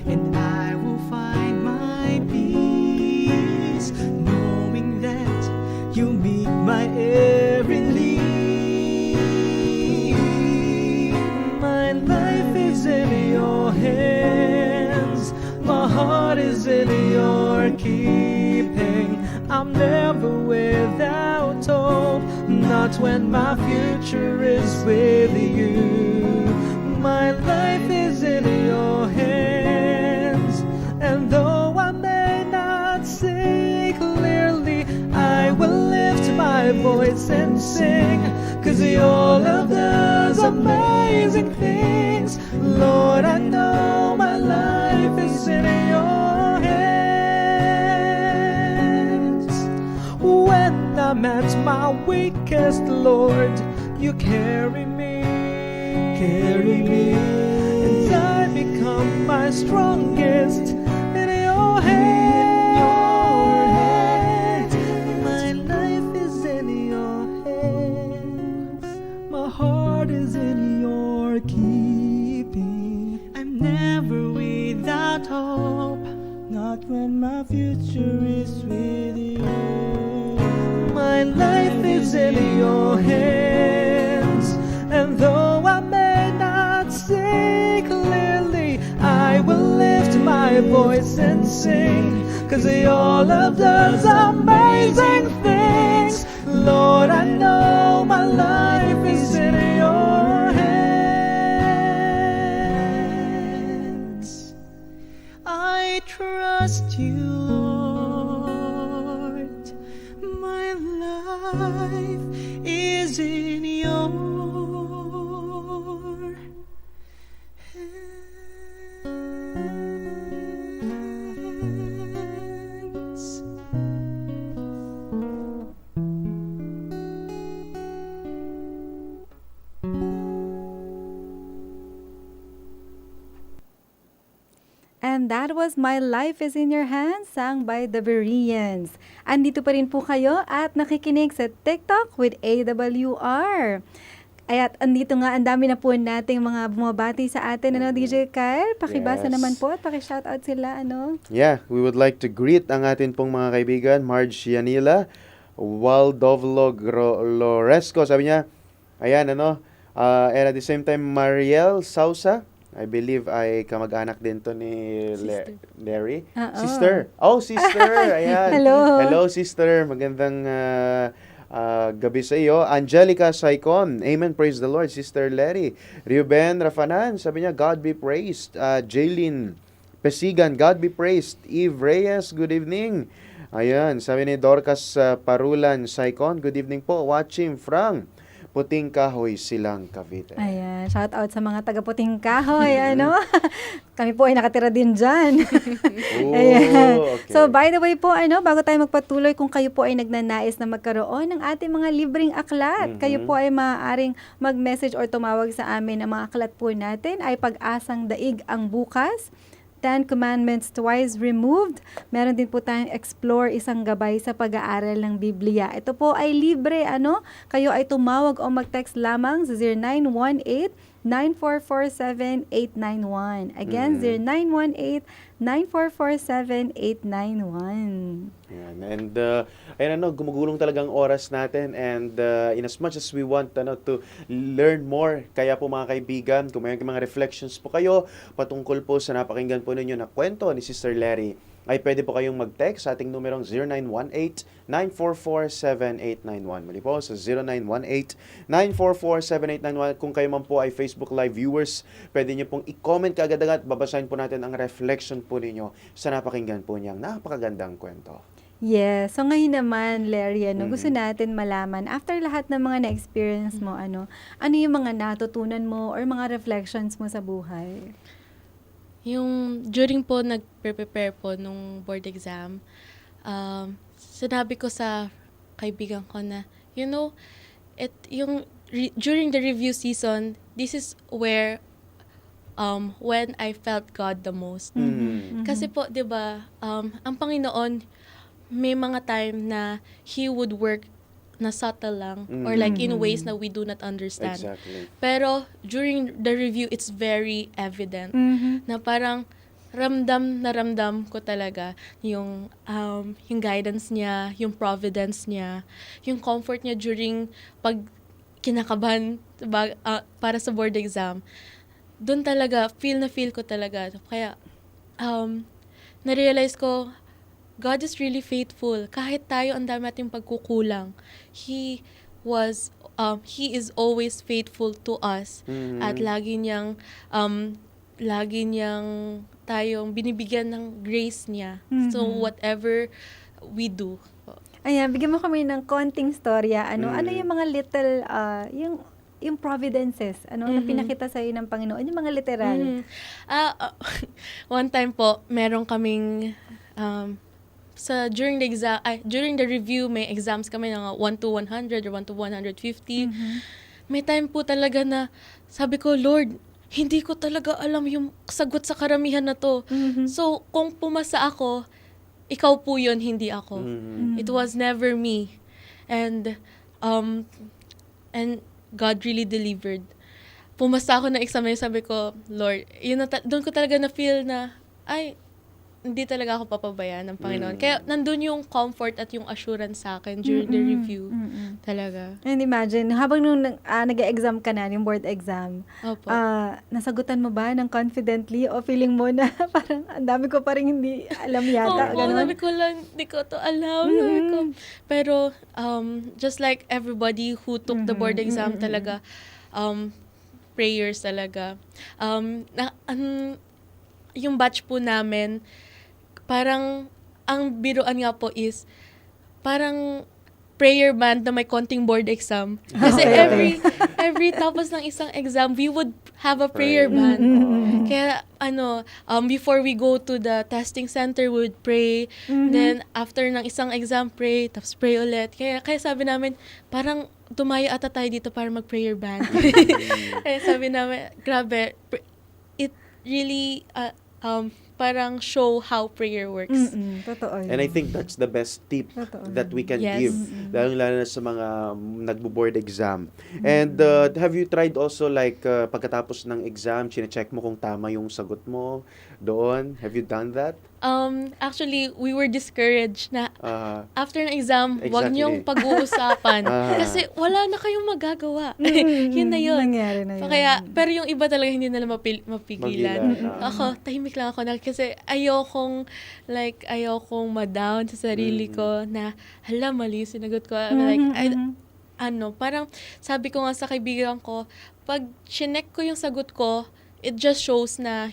and I will find my peace, knowing that you meet my every need. My life is in your hands, my heart is in your keeping. I'm never without hope, not when my future is with you. My life is in your hands, and though I may not say clearly, I will lift my voice and sing, 'cause your love does amazing things. Lord, I know my life is in your hands. When I'm at my weakest, Lord, you carry me, and I become my strongest in your hands. My life is in your hands, my heart is in your keeping. I'm never when my future is with you. My life is in your hands, and though I may not see clearly, I will lift my voice and sing, 'cause your love does amazing things. Lord, I know my life is in your hands. I trust you, Lord. My life is in your hands. And that was My Life is in Your Hands, sung by the Bereans. Andito pa rin po kayo at nakikinig sa TikTok with AWR. At andito nga, ang dami na po nating mga bumabati sa atin, ano, DJ Kyle? Pakibasa Yes. naman po at pakishoutout sila, ano? Yeah, we would like to greet ang atin pong mga kaibigan, Marge Yanila, Waldovlo Loresco, sabi niya, ayan, ano, and at the same time, Mariel Sausa, I believe ay kamag-anak din to ni Larry. Oo. Sister. Oh, sister. Ayan. Hello. Hello, sister. Magandang gabi sa iyo. Angelica Saicon. Amen. Praise the Lord. Sister Larry. Ruben Rafanan. Sabi niya, God be praised. Jaylin Pesigan. God be praised. Eve Reyes. Good evening. Ayan. Sabi ni Dorcas Parulan Saicon. Good evening po. Watching from Puting Kahoy, Silang, Cavite. Ayan, shout out sa mga taga-Puting Kahoy, ano? Kami po ay nakatira din dyan. Oh, Ayan. okay. So, by the way po, ano, bago tayo magpatuloy, kung kayo po ay nagnanais na magkaroon ng ating mga libreng aklat, kayo po ay maaaring mag-message or tumawag sa amin. Ang mga aklat po natin ay Pag-asang Daig ang Bukas, 10 Commandments Twice Removed. Meron din po tayong Explore, isang gabay sa pag-aaral ng Biblia. Ito po ay libre, ano? Kayo ay tumawag o mag-text lamang sa 0918-9447-891. Again, 0918-9447-891. Yan. And ayun, ano, gumugulong talagang oras natin, and in as much as we want to learn more, kaya po mga kaibigan, kung may mga reflections po kayo patungkol po sa napakinggan po ninyo na kwento ni Sister Larry, ay pwede po kayong mag-text sa ating numerong 0918-944-7891. Muli po sa 0918-944-7891. Kung kayo man po ay Facebook Live viewers, pwede nyo pong i-comment kaagad-agad, babasahin po natin ang reflection po ninyo sa napakinggan po niyang napakagandang kwento. Yes. So ngayon naman, Larry, ano, gusto natin malaman, after lahat ng mga na-experience mo, ano yung mga natutunan mo or mga reflections mo sa buhay? Yung during po nag-prepare po nung board exam, sinabi ko sa kaibigan ko na, you know, during the review season, this is where when I felt God the most. Kasi po, 'di ba, ang Panginoon, may mga time na He would work na subtle lang or like in ways na we do not understand. Exactly. Pero during the review, it's very evident na parang ramdam ko talaga yung guidance niya, yung providence niya, yung comfort niya during pag kinakabahan para sa board exam. Doon talaga, feel ko talaga. Kaya, na-realize ko, God is really faithful. Kahit tayo ang dami nating pagkukulang, He is always faithful to us. At lagi niyang tayong binibigyan ng grace niya. So whatever we do. Ayan, bigyan mo kami ng konting storya. Ano yung mga little, yung providences, na pinakita sa'yo ng Panginoon, yung mga literal. One time po, meron kaming during the review, may exams kami ng 1 to 100 or 1 to 150. May time po talaga na sabi ko, Lord, hindi ko talaga alam yung sagot sa karamihan na to. So, kung pumasa ako, ikaw po yun, hindi ako. It was never me. And God really delivered. Pumasa ako ng exam, sabi ko, Lord, doon ko talaga na-feel na, hindi talaga ako papabayaan ng Panginoon. Kaya nandun yung comfort at yung assurance sa akin during the review. Talaga. And imagine, habang nung nag-exam ka na, yung board exam, Opo. nasagutan mo ba ng confidently o feeling mo na parang ang dami ko pa rin hindi alam yata? Opo, Ganon? sabi ko lang, hindi ko to alam. Sabi ko. Pero, just like everybody who took the board exam talaga, prayers talaga. Yung batch po namin, parang, ang biruan nga po is, parang prayer band na may konting board exam. Kasi Okay. every tapos ng isang exam, we would have a prayer band. Kaya before we go to the testing center, we would pray. Then after ng isang exam, pray, tapos pray ulit. Kaya sabi namin, parang tumayo ata tayo dito para mag-prayer band. Kaya sabi namin, grabe, it really parang show how prayer works. Totoo yun. And I think that's the best tip Totoo. that we can Yes. give, lalo na sa mga nagbo-board exam. And have you tried also like pagkatapos ng exam, chine-check mo kung tama yung sagot mo doon? Have you done that? Actually, we were discouraged na Ah, after ng exam, wag Exactly. niyong pag-uusapan. Kasi wala na kayong magagawa. Yun na yun. Nangyari na yun. Pero yung iba talaga hindi nila mapigilan. Mapigilan, Ako, tahimik lang ako kasi ayokong ma-down sa sarili ko na, hala, mali yung sinagot ko. Parang sabi ko nga sa kaibigan ko, pag chinek ko yung sagot ko, it just shows na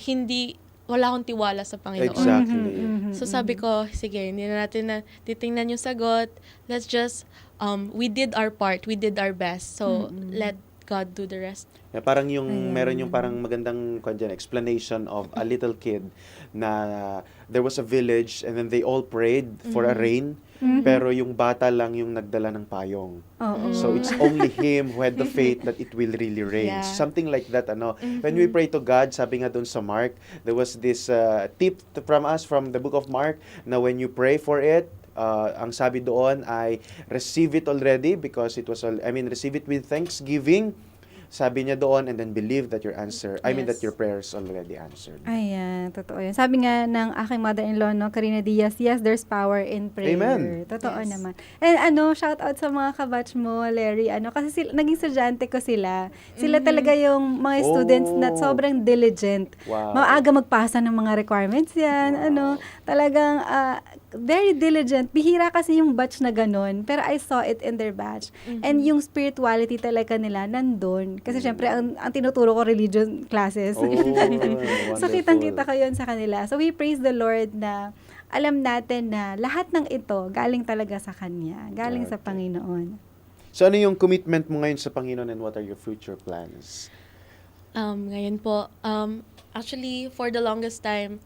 wala akong tiwala sa Panginoon. exactly. So sabi ko, sige, hindi na natin na titingnan yung sagot. Let's just, we did our part, we did our best. So, let God do the rest. Yeah, parang meron yung parang magandang explanation of a little kid na there was a village and then they all prayed for a rain, pero yung bata lang yung nagdala ng payong. Oo. So it's only him who had the faith that it will really rain. Yeah. Something like that, ano. When we pray to God, sabi nga doon sa Mark, there was this tip from us from the book of Mark na when you pray for it, ang sabi doon ay receive it already because receive it with thanksgiving. Sabi niya doon, and then believe that that your prayer is already answered. Ayan, totoo yun. Sabi nga ng aking mother-in-law, no, Karina Diaz, yes, there's power in prayer. Amen. Totoo Yes. naman. And shout out sa mga kabatch mo, Larry, kasi naging estudyante ko sila. Sila talaga yung mga students na Oh. sobrang diligent. Wow. Maaga magpasa ng mga requirements yan. Talagang very diligent. Bihira kasi yung batch na ganun, pero I saw it in their batch. And yung spirituality talaga nila nandun. Kasi syempre, ang tinuturo ko religion classes. Oh, So, wonderful. kitang-kita ko yun sa kanila. So, we praise the Lord na alam natin na lahat ng ito galing talaga sa Kanya. Galing sa Okay. Panginoon. So ano yung commitment mo ngayon sa Panginoon and what are your future plans? Ngayon po, actually, for the longest time,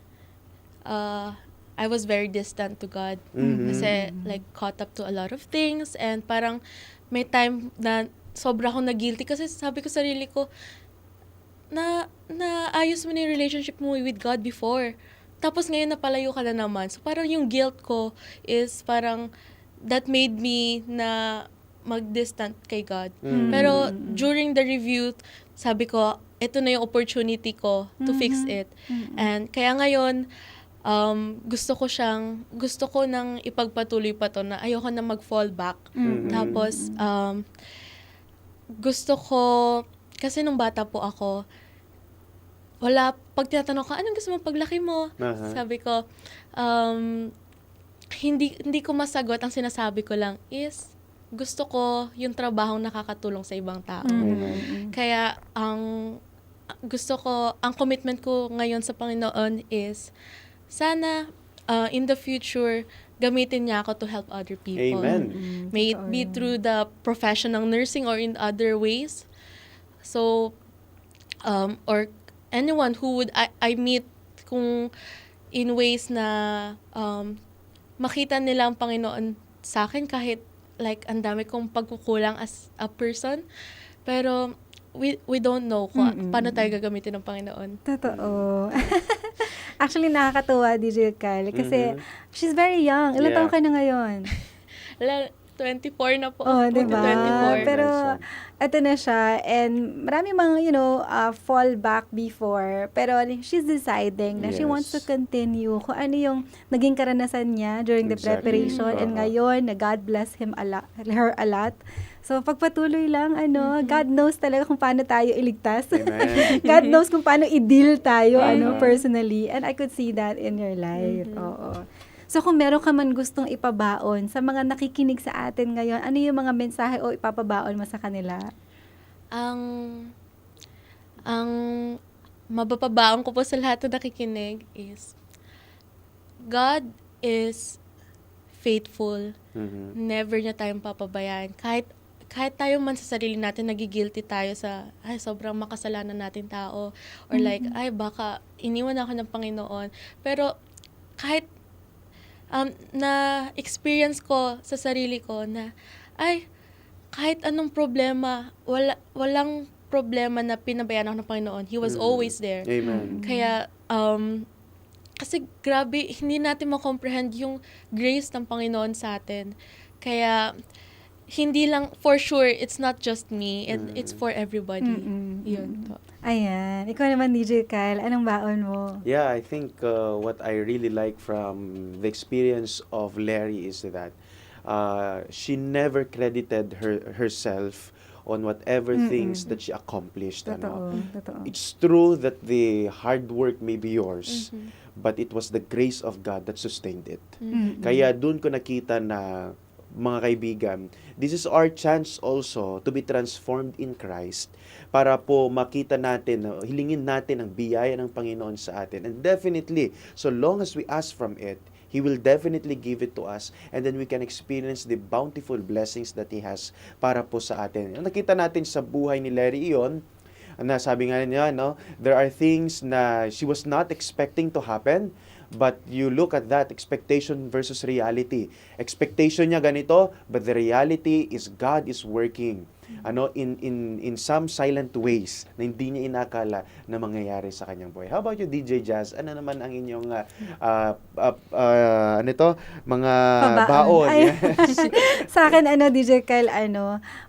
I was very distant to God. Kasi, caught up to a lot of things and parang may time na sobra akong na-guilty kasi sabi ko sa sarili ko, na ayos mo na yung relationship mo with God before. Tapos ngayon napalayo ka na naman. So parang yung guilt ko is parang that made me na mag-distant kay God. Pero during the review, sabi ko, ito na yung opportunity ko to fix it. And kaya ngayon, gusto ko nang ipagpatuloy pa to na ayoko na mag-fall back. Tapos, gusto ko, kasi nung bata po ako, pag tinatanong ka, anong gusto mo paglaki mo? Sabi ko, hindi ko masagot. Ang sinasabi ko lang is, gusto ko yung trabahong nakakatulong sa ibang tao. Kaya, ang commitment ko ngayon sa Panginoon is, sana, in the future, gamitin niya ako to help other people. Amen. May it be through the professional nursing or in other ways. So, or anyone who would I meet kung in ways na makita nila ang Panginoon sa akin kahit ang dami kong pagkukulang as a person. Pero we don't know kung paano tayo gagamitin ng Panginoon. Totoo. Actually, nakakatuwa, DJ Kyle, kasi she's very young. Ilan Yeah. taon ka na ngayon? 24 na po. Oh, ako, di ba? 24. Pero Nice one. ito na siya, and marami mga, fall back before. Pero she's deciding na she wants to Yes. continue kung ano yung naging karanasan niya during the Exactly. preparation. And ngayon, na God bless her a lot. So, pagpatuloy lang, God knows talaga kung paano tayo iligtas. Amen. God knows kung paano i-deal tayo, Tama. personally. And I could see that in your life. Oo. So, kung meron ka man gustong ipabaon sa mga nakikinig sa atin ngayon, ano yung mga mensahe o ipapabaon mo sa kanila? Ang mapapabaon ko po sa lahat na nakikinig is, God is faithful. Mhm. Never niya tayong papabayaan. Kahit tayo man sa sarili natin, nagigilty tayo sa, ay, sobrang makasalanan natin tao. Or like, ay, baka iniwan ako ng Panginoon. Pero, kahit na-experience ko sa sarili ko na, ay, kahit anong problema, walang problema na pinabayaan ako ng Panginoon. He was always there. Amen. Kaya, kasi grabe, hindi natin ma-comprehend yung grace ng Panginoon sa atin. Kaya, hindi lang, for sure, it's not just me, it's for everybody. Yun po. Ayan. Ikaw naman, DJ Kyle, anong baon mo? Yeah, I think what I really like from the experience of Larry is that she never credited herself on whatever things that she accomplished. Totoo. It's true that the hard work may be yours, but it was the grace of God that sustained it. Kaya dun ko nakita na, mga kaibigan, this is our chance also to be transformed in Christ para po makita natin, hilingin natin ang biyaya ng Panginoon sa atin. And definitely, so long as we ask from it, He will definitely give it to us, and then we can experience the bountiful blessings that He has para po sa atin. Nakita natin sa buhay ni Larry iyon, na sabi nga niya, there are things na she was not expecting to happen, but you look at that, expectation versus reality. Expectation niya ganito, but the reality is God is working in some silent ways na hindi niya inakala na mangyayari sa kanyang buhay. How about you, DJ Jazz? Ano naman ang inyong mga baon? Ay, Yes. sa akin, DJ Kyle,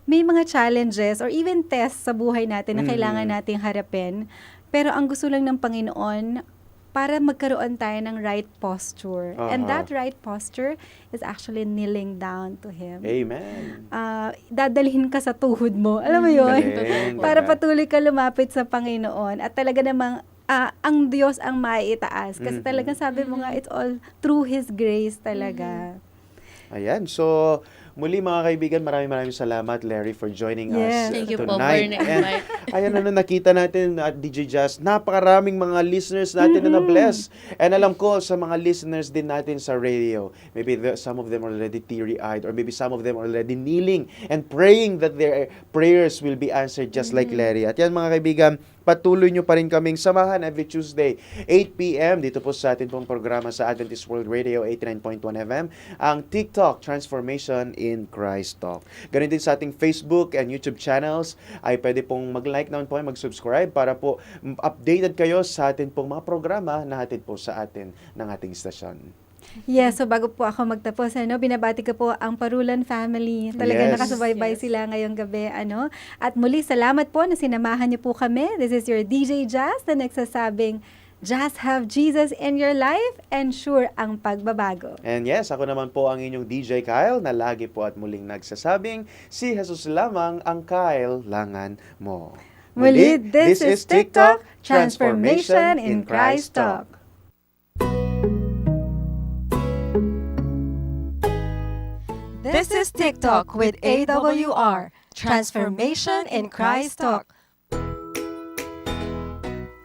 may mga challenges or even tests sa buhay natin na kailangan nating harapin. Pero ang gusto lang ng Panginoon, para magkaroon tayo ng right posture. And that right posture is actually kneeling down to Him. Amen. Dadalhin ka sa tuhod mo. Alam mo yun? Galing, Para diba? patuloy ka lumapit sa Panginoon. At talaga namang, ang Diyos ang maiitaas. Kasi talagang sabi mo nga, it's all through His grace talaga. Ayan. So, muli mga kaibigan, maraming salamat, Larry, for joining us Thank you po tonight. for invite. Ayan, nakita natin at DJ Jazz, napakaraming mga listeners natin na na-bless. And alam ko, sa mga listeners din natin sa radio, maybe some of them are already teary-eyed, or maybe some of them are already kneeling and praying that their prayers will be answered just like Larry. At yan mga kaibigan, patuloy nyo pa rin kaming samahan every Tuesday, 8 p.m. dito po sa atin pong programa sa Adventist World Radio 89.1 FM, ang TikTok Transformation in Christ Talk. Ganun din sa ating Facebook and YouTube channels, ay pwede pong mag-like naman po, mag-subscribe para po updated kayo sa atin pong mga programa na hatid po sa atin ng ating stasyon. Yes, so bago po ako magtapos, binabati ko po ang Parulan family. Talaga Yes. nakasubaybay Yes. sila ngayong gabi. At muli, salamat po na sinamahan niyo po kami. This is your DJ Jazz na nagsasabing, just have Jesus in your life and sure ang pagbabago. And yes, ako naman po ang inyong DJ Kyle na lagi po at muling nagsasabing, si Jesus lamang ang kailangan mo. Muli, this is TikTok Transformation in Christ Talk. This is TikTok with AWR, Transformation in Christ Talk.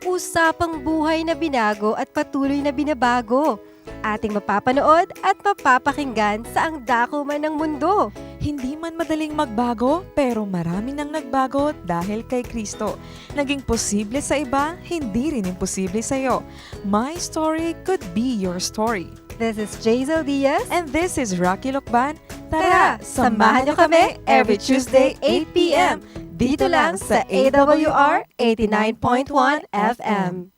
Usapang buhay na binago at patuloy na binabago. Ating mapapanood at mapapakinggan sa ang dako man ng mundo. Hindi man madaling magbago, pero marami nang nagbago dahil kay Kristo. Naging posible sa iba, hindi rin imposible sa iyo. My story could be your story. This is Jazel Diaz. And this is Rocky Lokban. Tara, samahan niyo kami every Tuesday 8 p.m. dito lang sa AWR 89.1 FM.